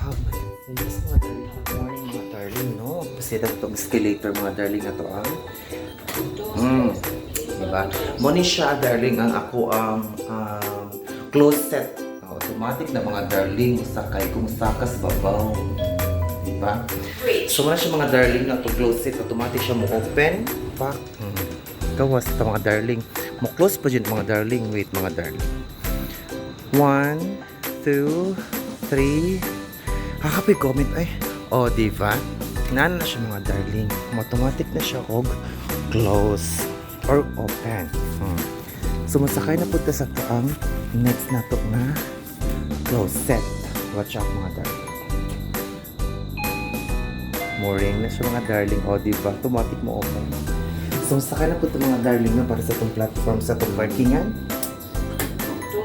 So yes mga darling, good morning mga darling, no? Pasita itong escalator mga darling na to diba? Muna siya darling ang ako ang closet. Automatic na mga darling, sakay kung sakas babaw. Diba? So muna siya mga darling na to closet, automatic siya mo open. Pak. Gawas ito mga darling. Mo close pa dyan mga darling. Wait mga darling. 1, 2, 3. Hakapoy comment ay. O, diba? Nana na siya mga darling. Automatic na siya og close or open. So, masakay na po sa ito ang next na ito na closet. Watch out mga darling. Mooring na siya mga darling. O, diba? Automatic mo open. So, masakay na po ito mga darling na para sa itong platform sa itong parkingan.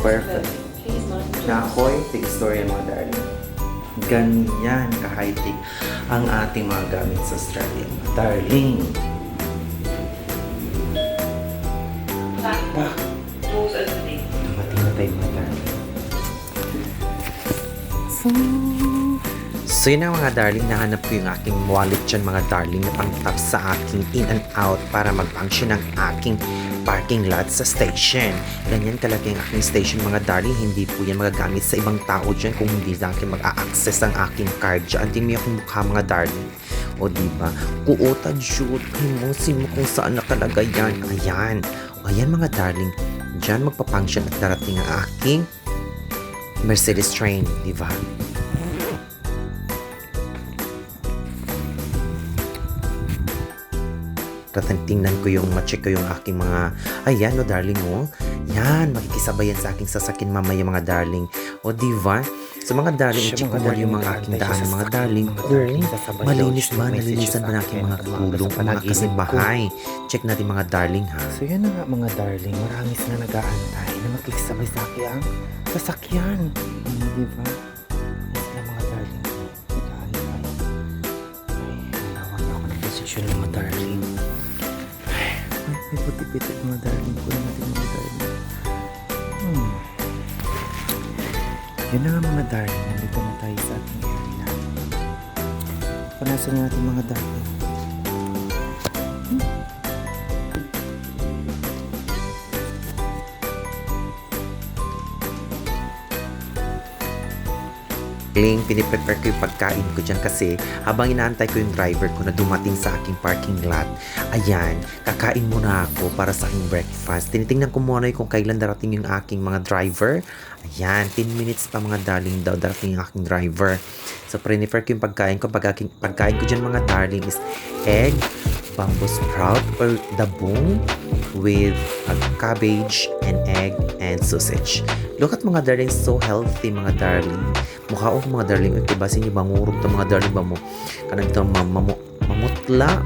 Perfect. Na ako'y take story mga darling. Ganyan ka-high-tech ang ating mga gamit sa Australia. Darling! Dumating na tayo mga darling. So yun ang mga darling, nahanap ko yung aking wallet dyan mga darling na pang-tap sa aking in and out para mag-function ng aking parking lot sa station. Ganyan kalaki ang aking station mga darling, hindi po yan magagamit sa ibang tao dyan kung hindi sa akin mag-a-access ang aking card dyan. Tingnan mo yung mukha mga darling. O diba? Kuota dyan, himusin mo kung saan nakalagay yan. Ayan. O ayan mga darling, dyan magpa-function at darating ang aking Mercedes train, diba? Tingnan ko yung ma-check ko yung aking mga ayan no darling mo. Yan, makikisabayan sa aking sasakyan mamaya mga darling. O diba? So mga darling, check ko muna yung mga aking daan mga darling. Kung malinis ba, nalinisan ba na aking mga kulong o mga kasimbahay. Check natin mga darling ha. So yan na nga mga darling, marami sila nag-aantay na makikisabay sa aking sasakyan. Diba? Yes na mga darling. Nag-aantay. Ay, nawa na ako ng desisyon mga darling. May puti-pitik mga darling ko natin mga darling. Yun na nga mga darling, nandito na tayo sa ating area. Panasan natin mga darling. Piniprepare ko yung pagkain ko dyan kasi habang inaantay ko yung driver ko na dumating sa aking parking lot, ayan, kakain muna ako para sa aking breakfast. Tinitingnan ko muna kung kailan darating yung aking mga driver. Ayan, 10 minutes pa mga darling daw darating yung aking driver. So, prepare ko yung pagkain ko. Pagkain ko dyan mga darling is egg, bamboo sprout or dabong with cabbage and egg and sausage. Look at mga darling, so healthy mga darling. Mukha ko mga darling, ito ba sinyo bangurog to mga darling ba mo? Kanang ito mamutla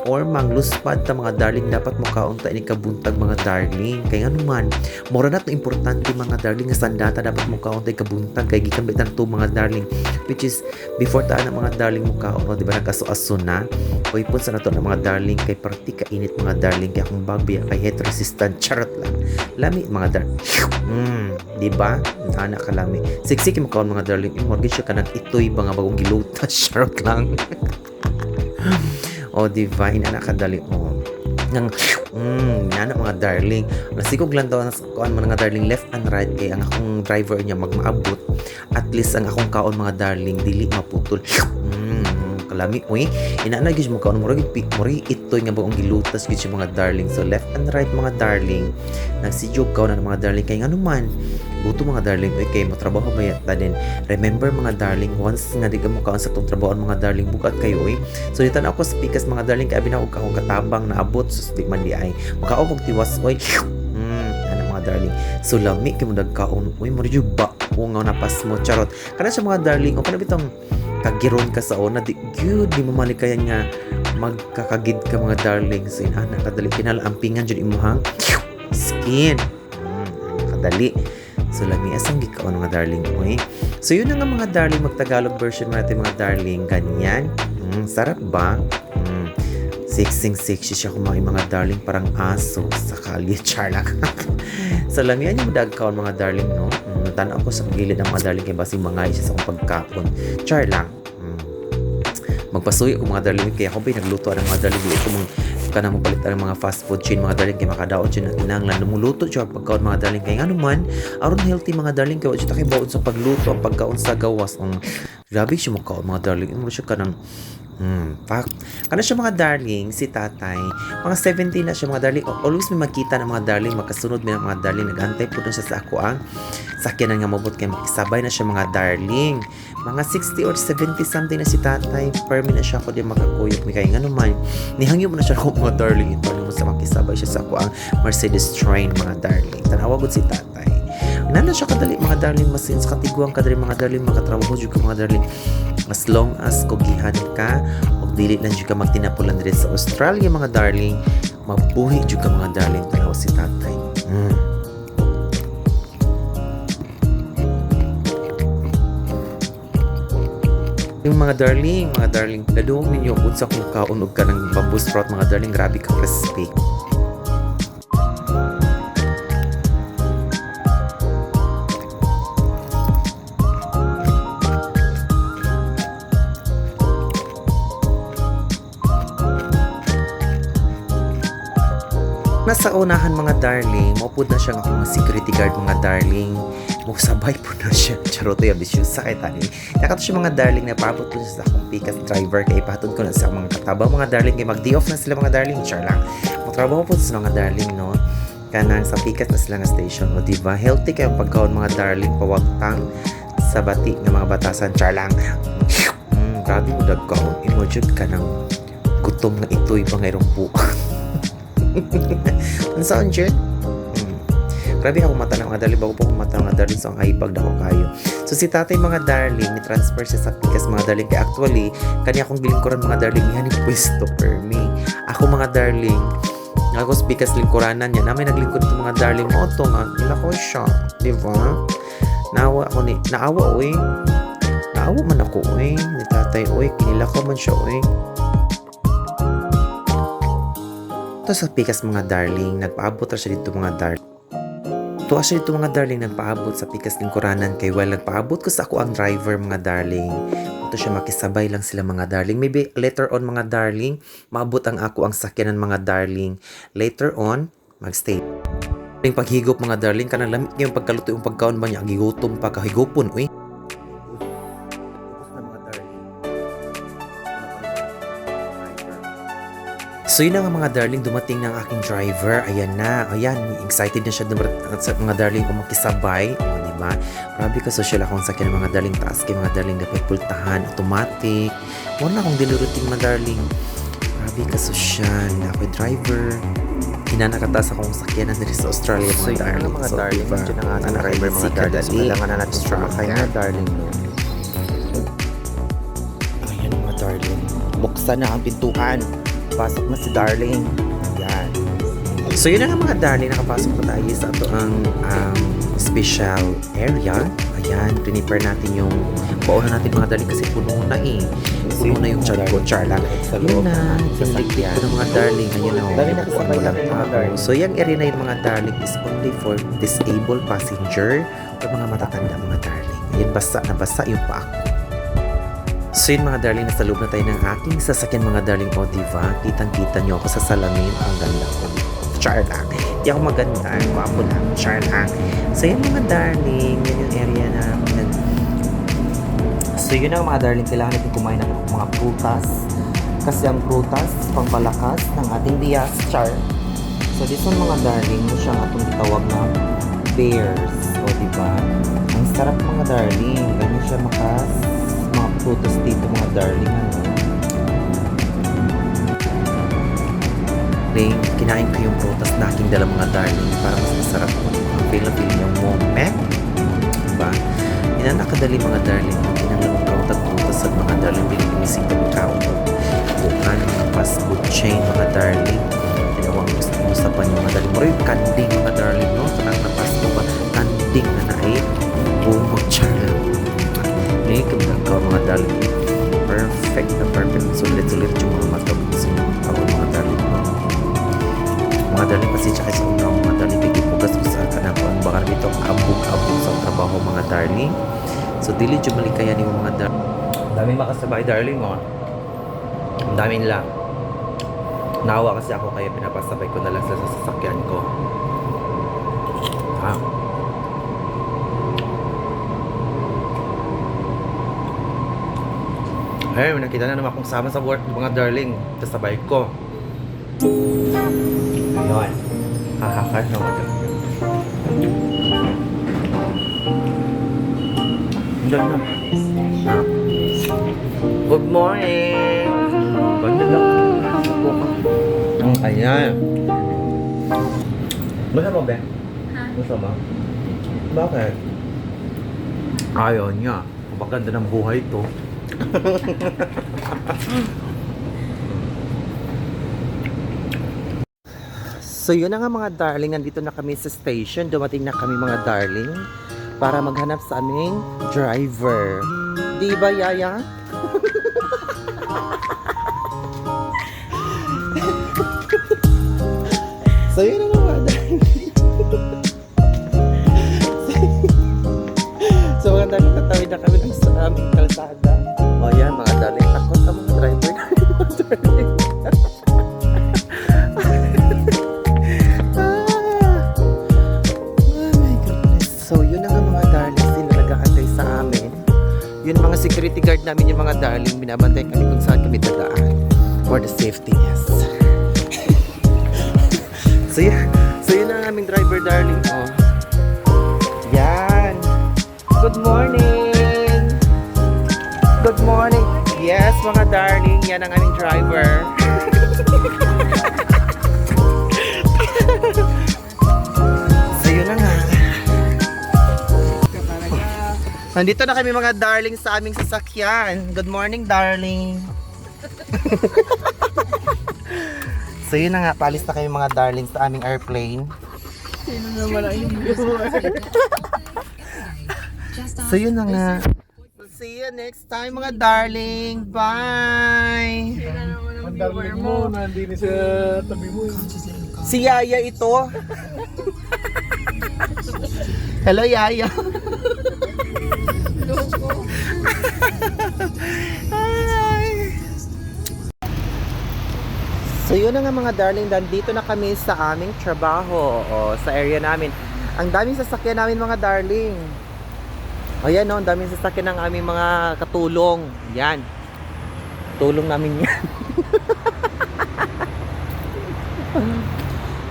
or mangluspad ta mga darling, dapat mukhaon ta ini kabuntag mga darling. Kaya nga naman, mura na ito importante mga darling nga sandata dapat mukhaon ta kabuntag kay gikan bitan to mga darling, which is before ta na mga darling mukhaon, di ba nagkaso-aso na o ipon sa nato na mga darling kay party kainit mga darling kaya kung bagbiya kay heat resistant charot lang lami mga darling. Di ba? Anak ka lami siksik mo kaon mga darling, mortgage siya kanang itoy ba nga bagong gilutas charot lang. O diba, inanakadali mo. Nang, yan mga darling. Nasigog lang daw kuan mga darling left and right kay ang akong driver niya magmaabot. At least ang akong kaon mga darling dili maputol. Kalami uy. Inaana gyud mo kaon murag itoy nga bagong gilutas gyud mga darling. So left and right mga darling. Nagsijog kaon na mga darling kay ngano man. Buto mga darling, okay, mo trabaho ba yata din. Remember mga darling, once nga di ka mo kaon sa itong trabahoan mga darling, bukat kayo eh. So dito na ako speakers mga darling, kaya binawag ka akong katabang na abot, so di man di ay. Makaon kong tiwas, oy, ano mga darling. So lami, kayo mo nagkaon, oy, maryo ba? O nga napas mo, charot. Kana siya mga darling, o kana bitong kagiron ka sa ona, di mo malikayan nga magkakagid ka mga darling. So inana, kadali, kinalampingan dyan imuhang skin. Kadali. So, lami asang gikaon mga darling. Okay? So, yun na nga mga darling. Magtagalog version natin mga darling. Ganyan. Sarap ba? Sexy siya kumain mga darling. Parang aso sa kalye. Charlak. So, lamihan yung dagkaon mga darling, no? tanaw ko sa gilid ng mga darling kay basing mga isa sa akong pagkaon. Char lang. Magpasuyo ko mga darling kaya ako ba'y nagluto ng mga darling ko mong kana mo palit ang mga fast food chain mga darling kay makadaot siya na kinahanglan lumuluto siya ang pagkaon mga darling kay ngano man aron healthy mga darling kay wala siya kay baon sa pagluto ang pagkaon sa gawas ang grabe siya magkaon mga darling imo siya kanang pak. Kana siya mga darling, si tatay. Mga 17 na siya mga darling. Always may magkita ng mga darling, makasunod mi ng mga darling. Nagantay po na siya sa ako ang sakyanan nga mabot kay makisabay na siya mga darling. Mga 60 or 70 something na si tatay. Permi na siya ako di makakuyok mi kay ngano man. Nihangyo mo na siya ako mga darling. Ito mo sa makisabay siya sa ako ang Mercedes train mga darling. Tanawa gud si tatay. Nana siya kadali mga darling masins katiguang kadali mga darling makatrabaho jud ka mga darling as long as kogihan ka og dili lang jud ka magtinapulan diri sa Australia mga darling mabuhi jud ka mga darling tanaw si tatay. Yung mga darling laduhon ninyo kung sa kung kaon og kanang bamboo sprout mga darling grabe ka crispy. Nasa unahan mga darling, maupod na siya ng mga security guard mga darling. Sabay po na siya. Charoto yung bisyo sa kay tani. Nakato siya mga darling na paabot ko siya sa akong pikas driver kay ipahatod ko na sa mga katabang mga darling kay mag-day off na sila mga darling. Char lang. Magtrabaho po sa mga darling no. Kanang sa pikas na sila nga station. O diba? Healthy kayong pagkaon mga darling pawagtang sa bati ng mga batasan. Char lang. Grabe mo dagkaon. Imojud ka ng gutom na ito'y pangayroong buwan. Ang saan dyan? Grabe ako mata ng mga darling. Bago po ako mata ng mga darling. So ang haipag dako kayo. So si tatay mga darling, ni-transfer siya sa pikas mga darling. Kaya actually, kanya akong bilingkuran mga darling. Yan yung pwesto for me. Ako mga darling, ako sa pikas lingkuranan niya. Namin naglingkod ito mga darling mo. Ito nga, nila ko siya. Diba? Naawa ako ni, naawa oy. Naawa man ako oy. Ni tatay oy. Kinila ko man siya oy. Ito sa pikas mga darling, nagpaabot siya dito mga darling. Ito siya dito mga darling, nagpaabot sa pikas lingkuranan kay well, nagpaabot ko sa ako ang driver mga darling. Ito siya makisabay lang sila mga darling. Maybe later on mga darling, maabot ang ako ang sakyanan mga darling. Later on, magstay. Yung paghigop mga darling, kanang lamit ngayong pagkaluto yung pagkaon ba niya, gigutom pa kahigopon, uy. So yun na nga mga darling, dumating na ang aking driver. Ayan na, ayan, excited na siya sa mga darling kung makisabay. O, diba? Grabe ka, social akong sakyan ng mga darling. Taas kay mga darling, dapat pultahan, automatic. Wala akong diliruting mga darling. Grabe ka, social. Ako'y driver. Hinanakatas akong sakyan na dito sa Australia mga darling. Mga So, darling, diba? dyan ang ating driver mga darling. So, kailangan na natin sumakay mga darling. Ayan mga darling. Buksan na ang pintuan. Pasok na si darling. Ayan. So yun na nga mga darling, nakapasok na tayo sa ito ang special area. Ayan, prepare natin yung pauna natin mga darling kasi puno na eh. Puno na yung char ko, char lang. Sa Yun loob na, ng yung ligpit ko ng mga darling. Ayan o, Dami na kasabay walang natin mga tao. darling. So yung area na yung mga darling is only for disabled passenger o mga matatanda mga darling. Ayan, basa na basa yung paa ko. So yun mga darling, nasa loob na tayo ng aking sasakyan mga darling. O diba, kitang-kita nyo ako sa salamin. Ang ganda ko. Char lang. Hindi ako maganda. Wapo lang. Char lang. So yun mga darling, yan yung area na So yun ang mga darling, kailangan natin kumain ng mga prutas. Kasi ang prutas, pangpalakas ng ating bias, char. So this one mga darling, ito siyang atong tawag na pears. O diba? Ang sarap mga darling. Ganyan siya makas. Mga prutas dito mga darling. Ano? Kinain ko yung prutas na aking dala mga darling para mas masarap ko. Ang feel yung moment. Diba? Yan ang nakadali mga darling. Kinangalong kautat prutas at mga darling pinipinisita ng kautat. Bukan mga fast food chain mga darling. Tinawang gusto pa yung mga darling. Mura yung kanding mga darling, no? Tanang napas mo ba? Kanding na naay. Bumog channel. Ngayon kamagagawa mga darling. Perfect na perfect. Sulit-sulit yung mga matag. Ako mga darling. Mga darling pasensya kasi sa mga darling. Pigipugas ko sa kanang baka dito abog-abog sa trabaho trabaho mga darling. So dili jud malikaya ni mga darling. Daming makasabay darling mo. Ang dami nila. Nawa kasi ako kaya pinapasabay ko na lang sa sasakyan ko. Ha? Hey, may nakita na naman akong sama sa work mga darling. Kasabay ko. Ayun. Hahakat na mga darling. Diyan na. Ha? Good morning! Ganda lang. Ako ka. Ayan. Gusto mo, Be? Gusto mo? Bakit? Ayaw niya. Maganda ng buhay to. So yun na nga mga darling, nandito na kami sa station. Dumating na kami mga darling para maghanap sa aming driver. Di ba, Yaya? So yun na nga mga darling. So mga darling, tatawid na kami sa aming kalsada. O yan mga darling, takot ang mga driver na mga darling. So yun na nga mga darling, sila nag-aantay sa amin. Yun mga security guard namin, yung mga darling, binabantay kami kung saan kami dadaan for the safety, yes. So yun na ang aming driver darling. Oh. Yan. Good morning. Good morning. Yes mga darling, yan ang aming driver. So yun na nga. Nandito na kami mga darling sa aming sasakyan. Good morning, darling. So yun na nga, paalis na kami mga darling sa aming airplane. Sino naman ang viewer? So yun na nga. We'll see you next time mga darling. Bye! Ang viewer mo, nandini sa tabi mo. Si Yaya ito. Hello Yaya. Hi. So yun na nga mga darling, nandito na kami sa aming trabaho o sa area namin. Ang daming sasakyan namin mga darling. O yan o, ang daming sasakyan ng aming mga katulong. Yan. Tulong namin yan.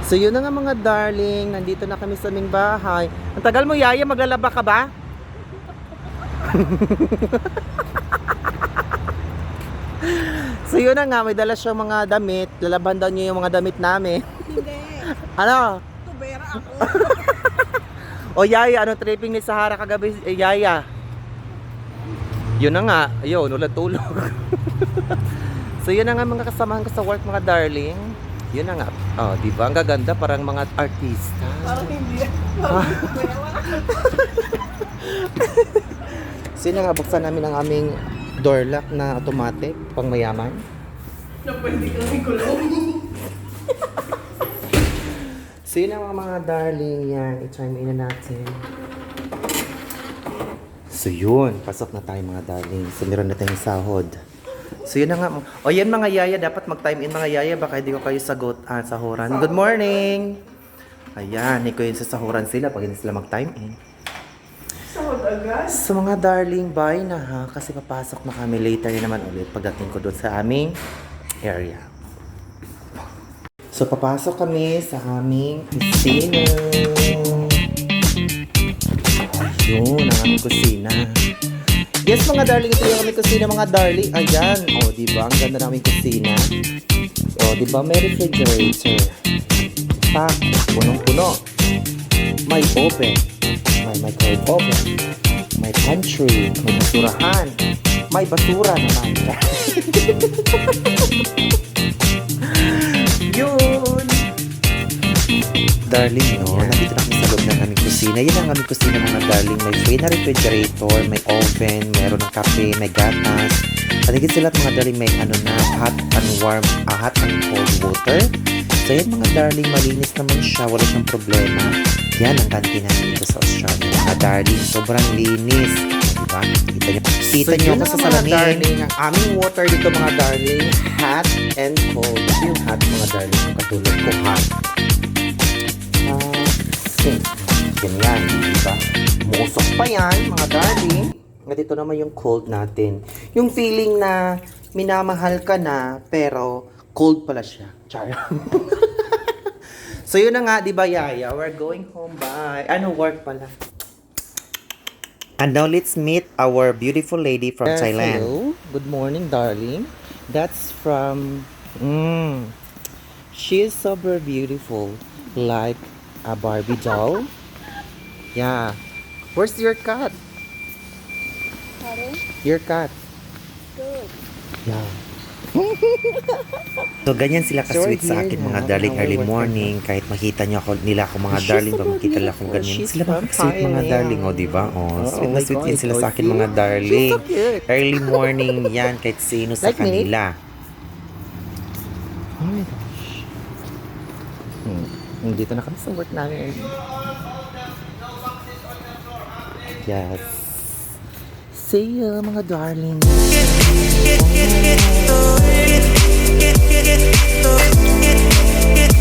So yun na nga mga darling, nandito na kami sa aming bahay. Ang tagal mo Yaya, maglalaba ka ba? So yun na nga, may dala siyang mga damit. Lalaban daw niyo yung mga damit namin. Hindi. Ano? Tubera ako. O Yaya, anong tripping ni Sahara kagabi? Yaya. Yun na nga, ayun, wala tulog. So yun na nga mga kasamahan ko sa work mga darling. Yun na nga. Oh, di ba? Ang gaganda, parang mga artista. Parang hindi. So yun na nga, buksan namin ang aming door lock na automatic, pang mayaman. Na pwede kang ikulong. So yun ang mga darling, yan, i-chime in na natin. So yun, pasok na tayo mga darling. So meron na tayong sahod. So yun na nga. O yan mga Yaya, dapat mag-time in mga Yaya, baka hindi ko kayo sagot sahuran. Good morning! Ayan, hindi ko yun sa sahuran sila pag hindi sila mag-time in. Sahod agad. So mga darling, bye na ha, kasi papasok na kami later naman ulit pagdating ko doon sa aming area. So papasok kami sa aming kusina. Ayun, ang aming kusina. Yes mga darling, ito yung aming kusina mga darling. Ayan, o diba, ang ganda ng aming kusina. O diba, may refrigerator. Pak, punong-puno. May oven. May microwave oven. May pantry. May basurahan. May basura naman. Yun! Darling, no? Nandito na kami sa loob ng aming kusina. Yan ang aming kusina mga darling. May free na refrigerator, may oven, meron ng kape, may gatas. At higit sila mga darling, may ano na, hot and warm, hot and cold water. So yan mga darling, malinis naman siya, wala siyang problema. Yan ang kantin namin dito sa Australia. Mga darling, sobrang linis. Diba? Kita nyo ako sa salamin. Darling, ang aming water dito mga darling, hot and cold. Ito yung hot mga darling, yung katulad ko hot. Ganyan, diba? Musok pa yan mga darling. At ito naman yung cold natin. Yung feeling na minamahal ka na, pero cold pala siya. Char. So yun na nga, di ba Yaya? We're going home. Bye. Ano, work pala. And now let's meet our beautiful lady from Thailand. Hello. Good morning, darling. That's from... She is super beautiful. Like a Barbie doll. Yeah. Where's your cat? Pardon? Your cat. Good. Yeah. So ganyan sila ka-sweet So, sa here akin na, mga darling now early we're morning. Kahit makita nyo ako, nila ako mga She's darling, so pag makita nila akong beautiful. ganyan. She's Sila ba from sweet mga Thailand. darling, o diba? Oh, sweet Oh na my sweet yan God, sila sa akin see? mga darling. She's so cute. Early morning yan, kahit sino sa Like me? kanila. Oh my gosh. Dito na kami sa work namin. Yes. See you, mga darling. Get